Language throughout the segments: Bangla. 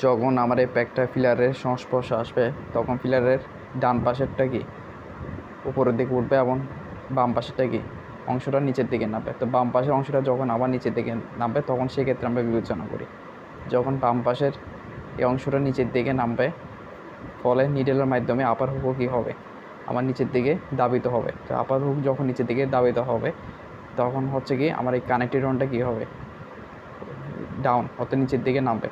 যখন আমার এই প্যাকটা ফিলারের সংস্পর্শে আসবে তখন ফিলারের ডান পাশেরটা কি উপরের দিকে উঠবে এবং বাম পাশেরটা কি অংশটা নিচের দিকে নামবে। তো বাম পাশের অংশটা যখন আবার নিচের দিকে নামবে তখন সেক্ষেত্রে আমরা বিবেচনা করি যখন বাম পাশের এই অংশটা নিচের দিকে নামবে ফলে নিডেলের মাধ্যমে আপার হুকও কী হবে আমার নিচের দিকে দাবিত হবে। তো আপার হুক যখন নিচের দিকে দাবিত হবে তখন হচ্ছে কি আমার এই কানেক্টেড রডটা কী হবে ডাউন অত নিচের দিকে নামবে।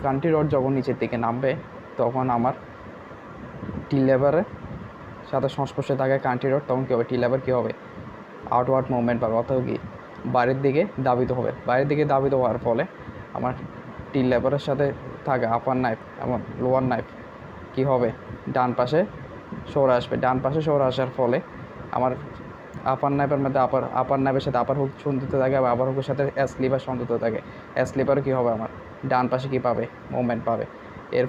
কান্ট্রি রড যখন নিচের দিকে নামবে তখন আমার টি লেবারের সাথে সংস্পর্শে থাকা কান্ট্রি রড তখন কী হবে টি লেবার কী হবে আউটওয়ার্ড মুভমেন্ট পাবে অর্থাৎ কি বাইরের দিকে দাবিত হবে। বাইরের দিকে দাবিত হওয়ার ফলে আমার টি লেবারের সাথে থাকা আপার নাইফ এবং লোয়ার নাইফ কী হবে ডান পাশে সরে আসবে। ডান পাশে সরে আসার ফলে আমার আপার নাইফের মধ্যে আপার নাইফের সাথে আপার হুক সংযুক্ত থাকে এবং আপার হুকের সাথে এস লিভার সংযুক্ত থাকে। এস লিভারও কী হবে আমার ডান পাশে কী পাবে মুভমেন্ট পাবে। এর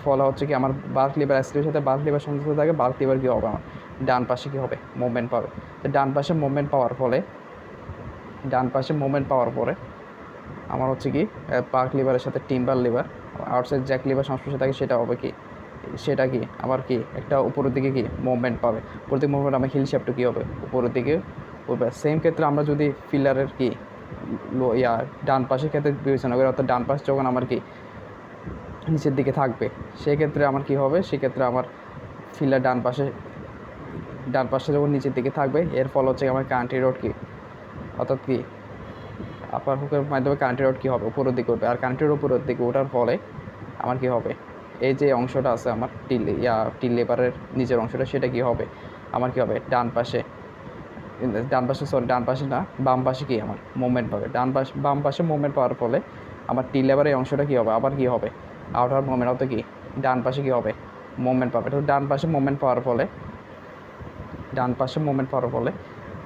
ফলে হচ্ছে কি আমার বার্ক লিভার এস লিভারের সাথে বার্ক লিভার সংযুক্ত থাকে। বার্ক লিভার কী হবে আমার ডান পাশে কী হবে মুভমেন্ট পাবে। তো ডান পাশে মুভমেন্ট পাওয়ার পরে আমার হচ্ছে কি বার্ক লিভারের সাথে timber liver outside Jack liver সংস্পর্শে থাকে সেটা কি আবার কি একটা উপরের দিকে কি মুভমেন্ট পাবে। উপরের দিকে মুভমেন্ট আমার হিল শেপটা কী হবে উপরের দিকে উঠবে। সেম ক্ষেত্রে আমরা যদি ফিলারের কি ডান পাশের ক্ষেত্রে বিবেচনা করি অর্থাৎ ডান পাশ যখন আমার কি নিচের দিকে থাকবে সেক্ষেত্রে আমার কি হবে সেক্ষেত্রে আমার ফিলার ডান পাশে যখন নিচের দিকে থাকবে এর ফল হচ্ছে আমার কান্ট্রি রড কি অর্থাৎ কি আপার হুকের মাধ্যমে কান্ট্রি রড কী হবে উপরের দিকে উঠবে। আর কান্ট্রি রড উপরের দিকে ওঠার ফলে আমার কি হবে এই যে অংশটা আছে আমার টি লেবারের নিচের অংশটা সেটা কি হবে আমার কি হবে ডান পাশে না বাম পাশে কি আমার মুভমেন্ট পাবে। বাম পাশে মুভমেন্ট পাওয়ার ফলে আমার টি লেবারের অংশটা কী হবে আবার কী হবে আউটার মুভমেন্ট অর্থাৎ কি ডান পাশে কী হবে মুভমেন্ট পাবে। তো ডান পাশে মুভমেন্ট পাওয়ার ফলে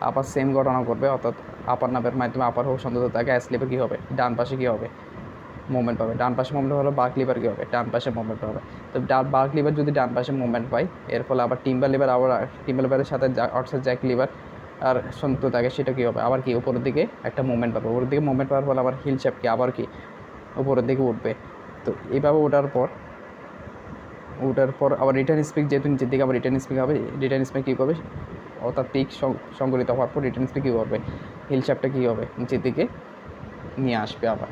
আবার সেম ঘটনা করবে অর্থাৎ আপার নাভের মাধ্যমে আপার হুক সংযুক্ত থাকে এস লিভার কী হবে ডান পাশে কী হবে মুভমেন্ট পাবে। ডান পাশে মুভমেন্ট হলে বার্ক লিভার কী হবে ডান পাশে মুভমেন্ট পাবে। তো বার্ক লিভার যদি ডান পাশে মুভমেন্ট পায় এর ফলে আবার টিম্বার লিভারের সাথে আউটসাইড জ্যাক লিভার আর সংযুক্ত থাকে সেটা কী হবে আবার কি উপরের দিকে একটা মুভমেন্ট পাবে। উপরের দিকে মুভমেন্ট পাওয়ার ফলে আবার হিল শেপ কি আবার কি উপরের দিকে উঠবে। তো এইভাবে ওঠার পর আবার রিটার্ন স্পিক যেহেতু নিচের দিকে আবার রিটার্ন স্পিক কী করবে অর্থাৎ পিক সংগঠিত হওয়ার পর রিটার্ন স্পিক কী করবে হিল শেপটা কী হবে নিচের দিকে নিয়ে আসবে আবার।